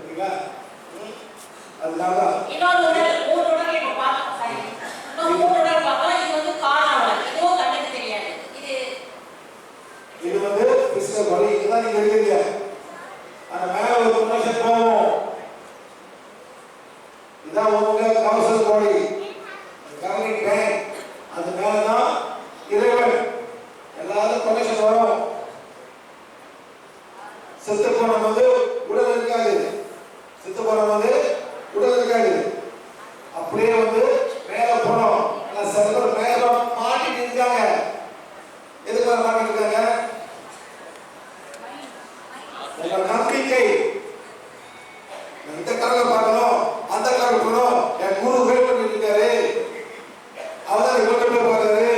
ஓகேங்களா? அதனால இன்னொரு மூணு உடல் இப்ப பார்த்தோம். சரி, இன்னும் மூணு உடல் பார்த்தோம். இது வந்து கால உடல். இதுவும் கண்ணுக்கு தெரியாது. இது வந்து பிசிக்கல் பாடி. இதுதான் நீங்க இருக்கீங்க. அந்த மேல ஒரு ப்ரொமோஷன் போவோம். இதான் உங்க கவுசல் பாடி, கவர்னிங் பேங்க். அது மேலதான் இறைவன். எல்லாரும் கனெக்ஷன் வரும். செத்து போனது உடல் இருக்காது. செத்து போனது உடல் இருக்காது. அப்படியே வந்து மேல போனோம். சில பேர் மேல மாட்டிட்டு இருக்காங்க. எதுக்கு மாட்டிட்டு இருக்காங்க? உங்க நம்பிக்கை. இந்த கடலை பார்க்கணும், அந்த கடலை போகணும். என் குரு வெயிட் பண்ணிட்டு இருக்காரு. அவதான் கொண்டு போய் போறாரு.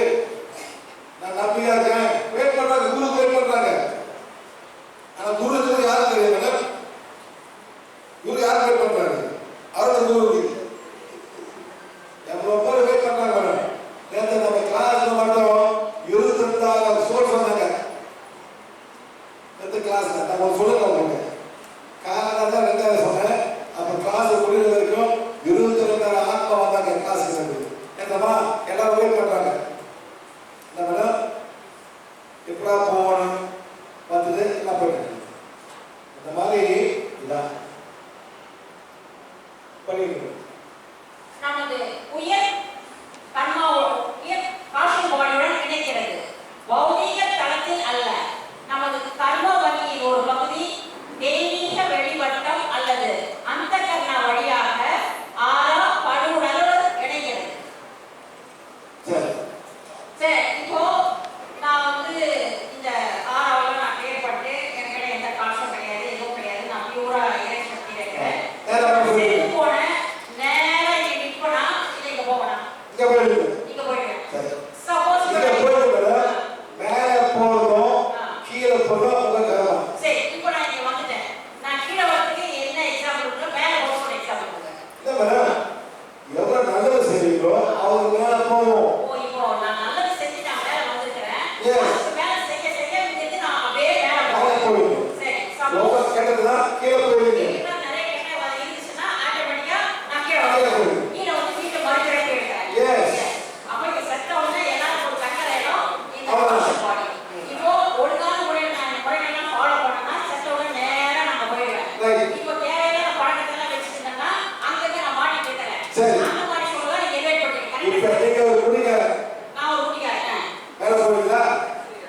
நான் நம்பிக்கையா இருக்கேன். வெயிட் பண்றாங்க, குரு வெயிட் பண்றாங்க. ஆனா குரு யாரும் தெரியாது மேடம். குரு யாரும் வெயிட் பண்றாரு? அவரோட குரு எவ்வளவு பேர் வெயிட் பண்றாங்க மேடம். நேற்று நம்ம கிளாஸ்ல மட்டும் 22,000 சோர்ஸ் வந்தாங்க. நேற்று கிளாஸ்ல நம்ம சொல்லுங்க உங்களுக்கு. காலையில் தான் 2,000 சொன்னேன். அப்ப கிளாஸ் முடிகிற வரைக்கும் 22,000 ஆத்மா வந்தாங்க கிளாஸுக்கு. என்னமா எல்லாரும் வெயிட் பண்றாங்க. என்ன மேடம் எப்படா போகணும் வந்தது என்ன போயிட்டு இந்த மாதிரி இதான் பண்ணிருக்கோம். நமது உயர் காட்சிபாடியுடன் இணைக்கிறது. பௌதீக தளத்தில் அல்ல, நமது கர்ம வழியின் ஒரு பகுதி தெய்வீக வெளிவட்டம் அல்லது அந்த கர்ண வழியாக ஆறா படுவுடலோடு இணைகிறது. சரி, இப்போ நான் வந்து இந்த ஆறாவில் நான் கேள்விப்பட்டு எனக்கு எந்த காசும் கிடையாது, எதுவும் கிடையாது, நான் பியூரா இறை சக்தி இருக்கிறேன். செத்து போனேன், நேரா இங்க நிற்பனா இல்லை இங்க போகணும்? இங்க போயிடுங்க. இங்க போயிடுவேன். சப்போஸ் மேல போறோம் கீழே போறோம் உங்க கர்மம். சரி, இப்போ நான் இங்க வந்துட்டேன். நான் கீழே வரதுக்கு என்ன எக்ஸாம்பிள் இருக்கு? மேல போகணும் எக்ஸாம்பிள் இருக்கு. இல்ல மேடம், எவ்வளவு நல்லது செய்வீங்களோ அவங்க மேல போவோம். ஓ, இப்போ நான் நல்லது செஞ்சு நான் மேல வந்திருக்கிறேன். Yes. அதுக்கு மேல செய்ய செய்ய இங்கிருந்து நான் அப்படியே மேல போவோம். போவேன். சரி, சப்போஸ் கேட்டதுதான் கீழே போயிருவீங்க. இன்னும் நிறைய கேட்ட இருந்துச்சுன்னா ஆட்டோமேட்டிக்கா நான் கீழே வந்துடுவேன். கீழே வந்து வீட்டை மறுபடியும் கேட்கிறேன். Yes. அப்ப இங்க செத்த உடனே எல்லாரும் ஒரு சக்கரையிலும் இந்த பாடி இப்போ ஒழுங்கான முறையில் நான் முறையெல்லாம் ஃபாலோ பண்ணனா செத்த உடனே நேரா நான் போயிடுவேன். இப்போ தேவையான பழக்கத்தெல்லாம் வச்சுருந்தேன்னா அங்கங்க நான் மாட்டிட்டு இருக்கிறேன். அந்த மாதிரி சொல்லலாம் நீங்க எவேட் இப்ப பண்ணுறீங்க. நீங்க ஒரு குடிகாரன். நான் ஒரு குடிகாரன். மேல போவீங்களா?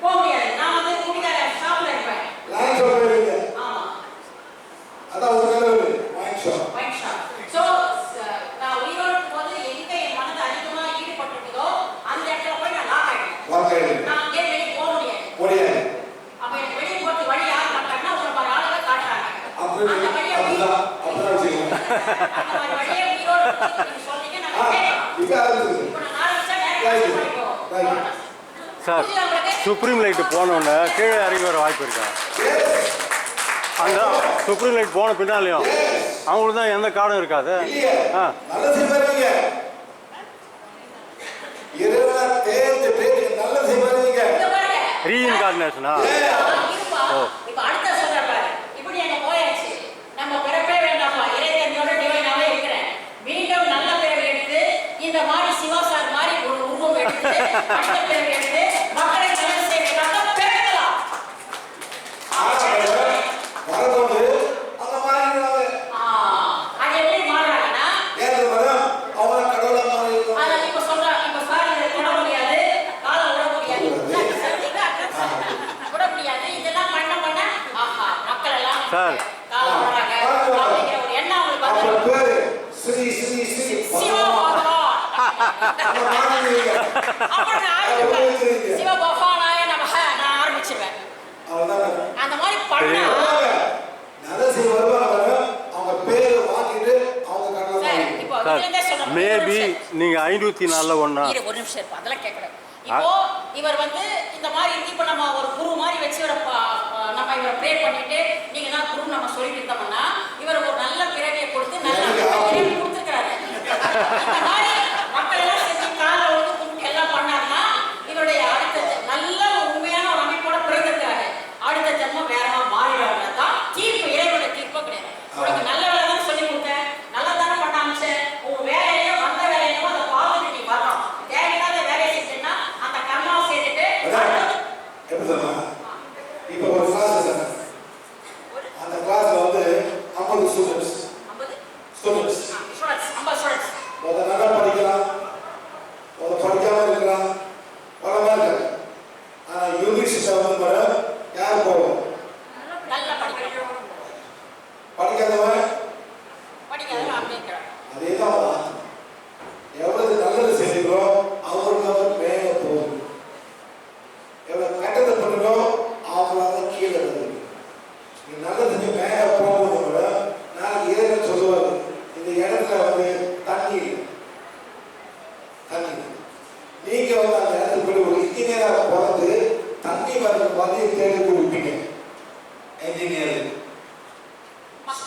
போக முடியாது. நான் வந்து குடிகாரன் ஷாப்ல இருப்பேன். லைன் ஷாப் போவீங்க. ஆமா, அதான் ஒரு கலவு wine shop. White shop. So நான் உயிரோடு இருக்கும்போது எங்க என் மனது அதிகமா ஈடுபட்டிருக்குதோ அந்த இடத்துல போய் நான் லாக் ஆயிடுவேன். வாக் ஆயிடுங்க. நான் அங்கே வெளியே போக முடியாது. முடியாது. அப்ப எனக்கு வெளியே போறது வழி யார் காட்டுறாங்கன்னா ஒரு மாதிரி ஆளுங்க காட்டுறாங்க. அப்படி அந்த வழியை அப்படிதான் செய்யணும். அந்த மாதிரி வழியை உயிரோடு நீங்க சொல்றீங்க, நாங்க கேட்கலாம். இப்ப ஆரம்பிச்சு. இப்போ நான் ஆரம்பிச்சா நேரம் பண்ணிக்கோ. சார், சுப்ரீம் லைட்டு போனோடனே கீழே இறங்கி வர வாய்ப்பு இருக்கா? அந்த சுப்ரீம் லைட் போன பின்னாலையும் அவங்களுக்கு தான் எந்த கார்டும் இருக்காது. நல்ல செய்வாங்க. இறைவனா தேர்ந்து பேருக்கு நல்ல செய்வாங்க. ரீஇன்கார்டினேஷனா? இப்ப அடுத்த சொல்ற பாரு. இப்படி அங்க போயாச்சு. நம்ம பிறப்பே வேண்டாமா, இறைத்தன்மையோட டிவைனாவே இருக்கிறேன். மீண்டும் நல்ல பிறவி எடுத்து இந்த மாதிரி சிவா சார் மாதிரி ஒரு உருவம் எடுத்து நல்ல பிறவி எடுத்து மக்களை நல்லது செய்வதற்காக பிறக்கலாம். வரும்போது அந்த மாதிரி அது எப்படி மாறுறாங்கன்னா அவங்க கடவுளை மாறி அதான் இப்ப சொல்றாங்க. இப்ப சார் இதை தொட முடியாது, காலை விட முடியாது, விட முடியாது. இதெல்லாம் பண்ண ஆஹா மக்கள் எல்லாம் சார், காலை விடுறாங்க அப்படிங்கிற ஒரு எண்ணம் அவங்களுக்கு வந்து பேரு ஸ்ரீ ஸ்ரீ ஸ்ரீ சிவபகவான் சிவபகவானாய நமஹ நான் ஆரம்பிச்சிருவேன். அந்த மாதிரி பண்ணா மேபி நீங்க 504 ஒண்ணா ஒரு நிமிஷம் இருப்பா, அதெல்லாம் கேட்கணும். இப்போ இவர் வந்து இந்த மாதிரி இப்ப நம்ம ஒரு குரு மாதிரி வச்சு நம்ம இவரை ப்ரே பண்ணிட்டு நீங்க தான் குரு நம்ம சொல்லிட்டு இருந்தோம்னா இவர் ஒரு நல்ல பிறவியை கொடுத்து நல்ல கொடுத்துருக்காரு. இந்த மாதிரி மக்கள் எல்லாம் செஞ்சு காலை வந்து கும்பிட்டு எல்லாம் பண்ணாருன்னா இவருடைய அடுத்த நல்ல உண்மையான ஒரு அமைப்போட பிறந்திருக்காரு. அடுத்த ஜென்மம் வேறமா மாறிடுவாங்க தான் தீர்ப்பு, இறைவனுடைய தீர்ப்பு கிடையாது. உனக்கு நல்ல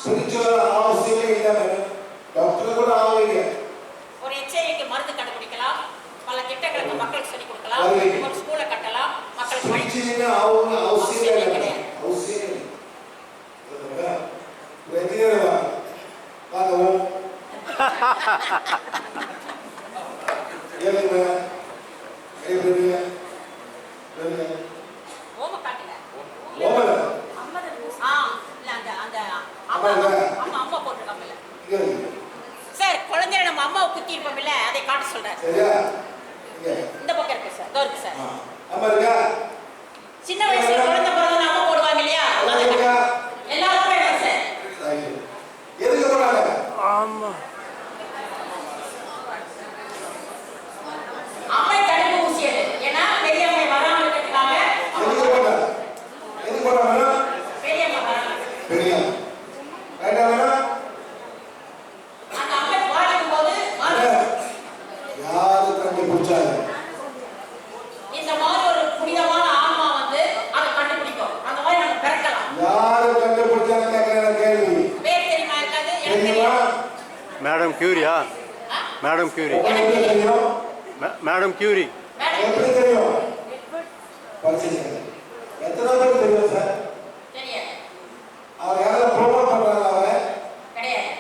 ஸ்பிரிச்சுவல் அவசியமே இல்லை மேடம். டாக்டர் கூட ஆவீங்க. ஒரு எச்ஐவிக்கு மருந்து கண்டுபிடிக்கலாம், பல திட்டங்களுக்கு மக்களுக்கு சொல்லிக் கொடுக்கலாம், ஆவீங்க. ஒரு ஸ்கூலை கட்டலாம், மக்களுக்கு படிக்க ஸ்பிரிச்சுவல் ஆவணும் அவசியமே இல்லை. அவசியமே இல்லை. ரெகுலர் வாங்கவும் ஏழுங்க ஏழுங்க ஓம காட்டுங்க. ஓமல ஆ இல்ல அந்த அந்த அம்மா அம்மா இல்ல. அம்மா அம்மா போட்டுருக்காங்கல்ல இங்க சார். குழந்தைய நம்ம அம்மாவை குத்தி இருப்போம்ல, அதை காட்ட சொல்றாரு. சரியா இங்க இந்த பக்கம் இருக்கு சார், இதோ இருக்கு சார். அம்மா இருக்கா சின்ன வயசுல குழந்தை பிறந்தா அம்மா போடுவாங்க இல்லையா, அதை இருக்கா எல்லாருமே வேணும் சார். எதுக்கு போறாங்க ஆமா அம்மை தடுப்பு ஊசி எடு. ஏன்னா பெரியம்மை வராம இருக்கிறதுக்காக எதுக்கு போறாங்க எதுக்கு போறாங்க பெரியம்மை வராம பெரிய ரைட்டா மேடம் அந்த அம்மை பாதிக்கும் போது யாரு கண்டுபிடிச்சாங்க இந்த மாதிரி ஒரு புனிதமான ஆன்மா வந்து அதை கண்டுபிடிக்கும். அந்த மாதிரி நம்ம பிறக்கலாம். யாரு கண்டுபிடிச்சாங்க கேட்கிற கேள்வி பேர் தெரியுமா இருக்காது, எனக்கு தெரியுமா தெரியும். மேடம் கியூரியா மேடம் கியூரி உங்களுக்கு தெரியும் மேடம் கியூரி மேடம் எப்படி தெரியும் படிச்சீங்க எத்தனை பேர் தெரியும் சார் தெரியாது, அவர் யாராவது ப்ரோமோட் பண்றாங்க அவரை கிடையாது,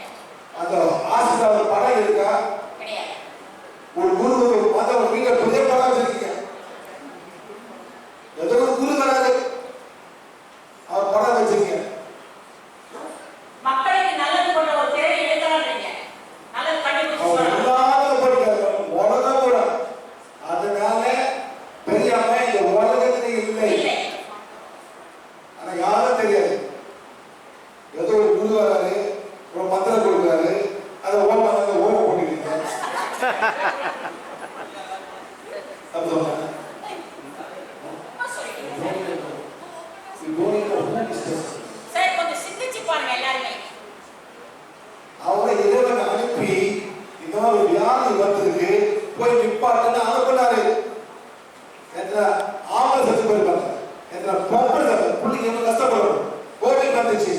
அந்த ஆசிரியர் படம் இருக்கா கிடையாது. ஒரு குரு மத ஒரு வீட்டை புதிய படம் வச்சிருக்கீங்க ஏதோ ஒரு குரு வராது அவர் படம் வச்சிருக்கீங்க மக்களுக்கு நல்லது கொண்ட ஒரு பிறவி எடுக்கலாம்ன்றீங்க. நல்லது கண்டுபிடிச்சு அவர் சொல்லணும். எல்லாரும் படிக்கிறார் உலகம் கூட அதனால பெரியாம இந்த உலகத்துல இல்லை இல்லை. ஆனா யாரும் தெரியாது ஏதோ ஒரு குரு வராரு ஒரு மந்திரம் கொடுக்குறாரு அதை ஓம போட்டுக்கிட்டீங்க அப்படி சொன்னாங்க சரி, கொஞ்சம் சிந்திச்சு பாருங்க எல்லாருமே. அவரை இறைவன் அனுப்பி இந்த மாதிரி ஒரு வியாதி வந்ததுக்கு போய் நிப்பாட்டுன்னு அனுப்பினாரு. எத்தனை ஆம்பளை செத்து போயிருப்பாங்க, எத்தனை பொம்பளை பிள்ளைங்க எவ்வளவு கஷ்டப்படும். கோவில் வந்துச்சு,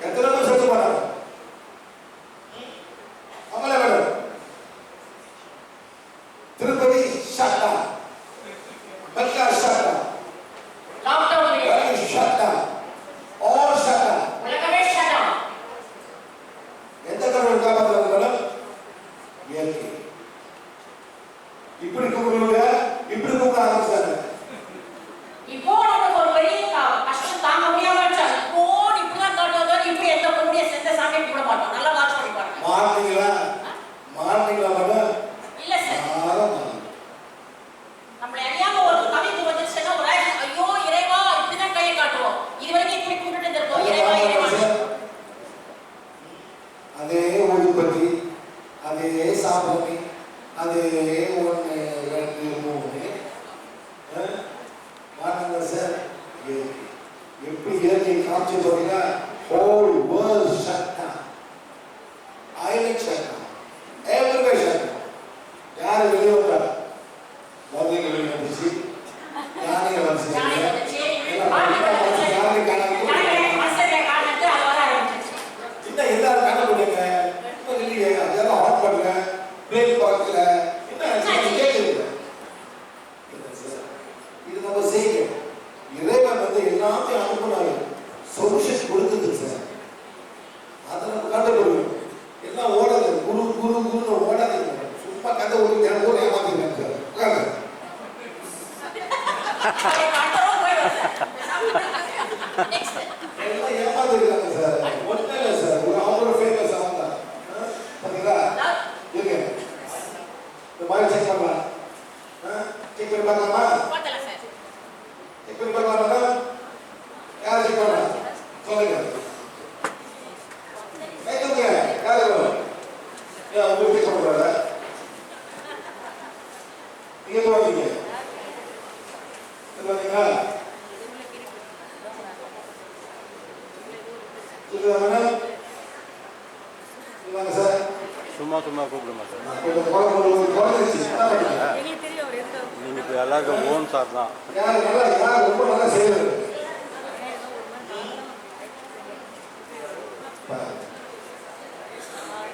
எத்தனை பேர் செத்து போனாங்க. அவங்களே மேடம் திருப்பதி ஷட்டா, மெக்கா ஷட்டா, லாக்டவுன் ஷட்டா, ஆல் ஷட்டா. உலகமே ஷட்டவுன். எந்த கடவுள் காப்பாற்றுறாங்க மேடம்? இயற்கை. இப்படி கூப்பிடுவாங்க, இப்படி கூப்பிட ஆரம்பிச்சாங்க. இப்போ நமக்கு ஒரு பெரிய கஷ்டம் தாங்க முடியாம இருந்துச்சு. இப்போ இப்படிதான் காட்டுவாங்க, இப்படி எந்த பொண்ணுடைய செந்த சாமி கூட மாட்டோம். நல்லா வாட்ச் பண்ணி பாருங்க. மாட்டீங்களா மேடம்? இல்ல சார், யாரும் மாட்டீங்க. நம்மளை அறியாம ஒரு கவிப்பு வந்துருச்சுன்னா ஒரு ஐயோ இறைவா இப்படிதான் கையை காட்டுவோம். இது வரைக்கும் இப்படி கூப்பிட்டு இருந்திருப்போம், இறைவா இறைவா. அதே ஊதுபத்தி, அதே சாப்பிடுங்க, அதே 1 2 3 மாட்டாங்க சார். எப்படி இயற்கை காட்சி பார்த்தீங்கன்னா whole world shut island shut every way shut. யாரு வெளியே வந்தா மொதல் வெளியே வந்துச்சு, யானைகள் வந்துச்சு, யானை வந்துச்சு, எல்லாம் ஆட்டு வந்துச்சு, யானை காணாம யானை மனுஷனை காணட்டு அது வர ஆரம்பிச்சிச்சு. இன்னும் எல்லாரும் கண்டுபிடிங்க. இன்னும் இல்லையே, அதெல்லாம் ஆஃப் பண்ணுங்க, பிரேக் பார்க்கல, என்ன கேட்குது. இது நம்ம செய்யணும். இறைவன் வந்து எல்லாத்தையும் அனுப்புனாரு, சொல்யூஷன் கொடுக்குது சார். அதை நம்ம கண்டுபிடிக்கணும். எல்லாம் ஓடாது, குரு குரு குருன்னு ஓடாதீங்க. சும்மா கதை ஒரு கூட ஏமாத்திருக்காங்க சார். உட்காருங்க. Next. எல்லாம் ஏமாத்திருக்காங்க சார். ஒன்றும் இல்லை சார், ஒரு அவங்களோட ஃபேமஸ் அவங்க தான். பார்த்தீங்களா இருங்க, இந்த மாதிரி செக் பண்ணலாம். செக் பண்ணி பார்க்கலாமா? பார்த்தல சார். செக் பண்ணி பார்க்கலாமா? யார் செக் பண்ணலாம் சொல்லுங்க. கைதுங்க யாரு ஏன் உங்களுக்கு செக் பண்ணுறாங்க? நீங்க போவீங்க பார்த்தீங்களா? சொல்லுங்க சொல்லுங்க சார். சும்மா சும்மா கூப்பிட மாட்டேன். கொஞ்சம் குழந்தைச்சு என்ன பண்ணுங்க? நீங்கள் இப்போ எல்லாருக்கும் ஓன் சார் தான். யார் நல்லா யார் ரொம்ப நல்லா செய்யறது?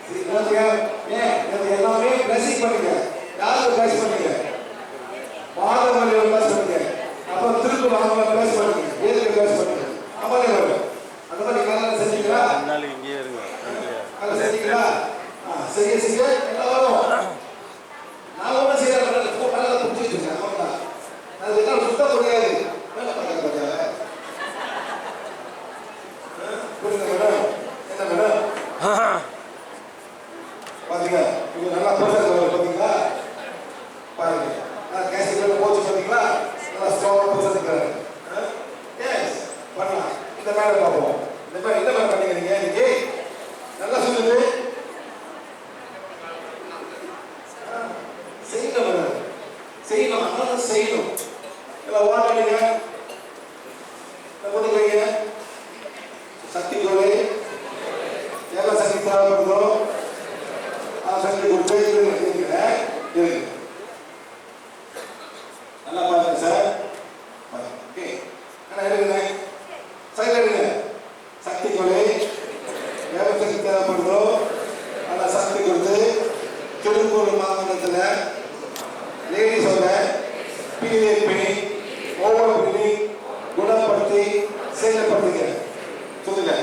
சரி, இது எல்லாமே blessing பண்ணுங்க. யாருக்கு bless பண்ணுங்க? மாதவர்கள் bless பண்ணுங்க. அப்புறம் திருக்குறள் அவங்க bless பண்ணுங்க. எதுக்கு bless பண்ணுங்க? அமலே வரும். அந்த மாதிரி காரணம் செஞ்சீங்களா? நாளைக்கு இங்கேயே இருங்க. அதை செஞ்சீங்களா? செய்ய செய்ய எல்லாம் வரும். நான் ஒன்றும் செய்யறேன், நல்லா புடிச்சிட்டு இருக்கேன். அவ்வளவுதான். அது என்ன சுத்த முடியாது. மேல பாருங்க பாருங்க. புரியுது மேடம்? என்ன மேடம்? பாத்தீங்களா? இது நல்லா ப்ரெஷர் வரும் பாத்தீங்களா? பாருங்க. நான் கேஸ் மேல போச்சு பாத்தீங்களா? நல்லா ஸ்ட்ராங்கா ப்ரெஷர் இருக்காரு. எஸ். பண்ணலாம். இந்த மேல பாப்போம். இந்த மேல என்ன மேல பண்ணீங்க நீங்க இன்னைக்கு? நல்லா சொல்லுங்க. செய்யணும் மேடம். செய்யணும். அதான் செய்யணும். எல்லாம் ஓடுறீங்க. ஓடுறீங்க. சக்தி கோலை. எவ்வளவு சக்தி தேவைப்படுதோ சக்தி கொடுத்து இருக்கு. நல்லா பாருங்க சார். ஓகே. ஆனால் இருக்குங்க சைடில் இருங்க. சக்தி கொலை எவ்வளவு சக்தி தேவைப்படுதோ நல்லா சக்தி கொடுத்து திருப்பூர் மாவட்டத்தில் லேடிஸோட பிஏபி ஓவர் பில்டிங் குணப்படுத்தி செயல்படுத்துங்க. சொல்லுங்க.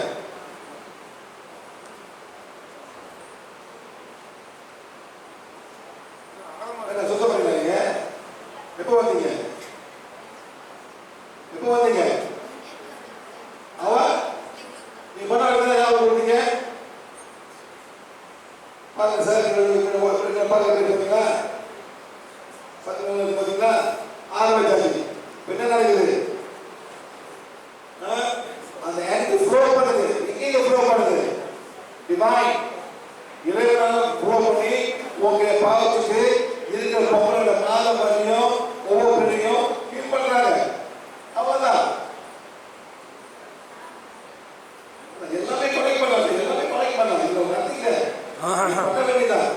சுத்தம் பண்ணீங்க. எப்போ வந்தீங்க? எப்போ வந்தீங்க? அவ நீ பண்ண யாவது கொடுத்தீங்க? பாருங்க சார். பார்த்தீங்களா? பார்த்தீங்களா? ஆரம்பிச்சாச்சு. என்ன நடக்குது? அந்த எனக்கு ஃப்ளோ பண்ணுது. எங்கே ஃப்ளோ பண்ணுது? டிவைன் இறைவனால ஃப்ளோ பண்ணி உங்க பாவத்துக்கு இருக்கிற பொங்கலோட நாளை பண்ணியும் ஒவ்வொரு பெண்ணையும் ஃபீல் பண்றாங்க. அவ்வளவுதான். எல்லாமே கொலை பண்ணாது. எல்லாமே கொலை பண்ணாது. இதுல நடத்தீங்க பண்ண வேண்டியதான்.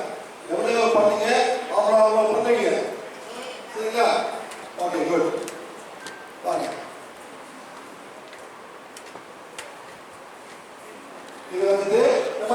எவ்வளவு பண்ணீங்க அவ்வளோ பண்ணீங்க. சரிங்களா? Okay good.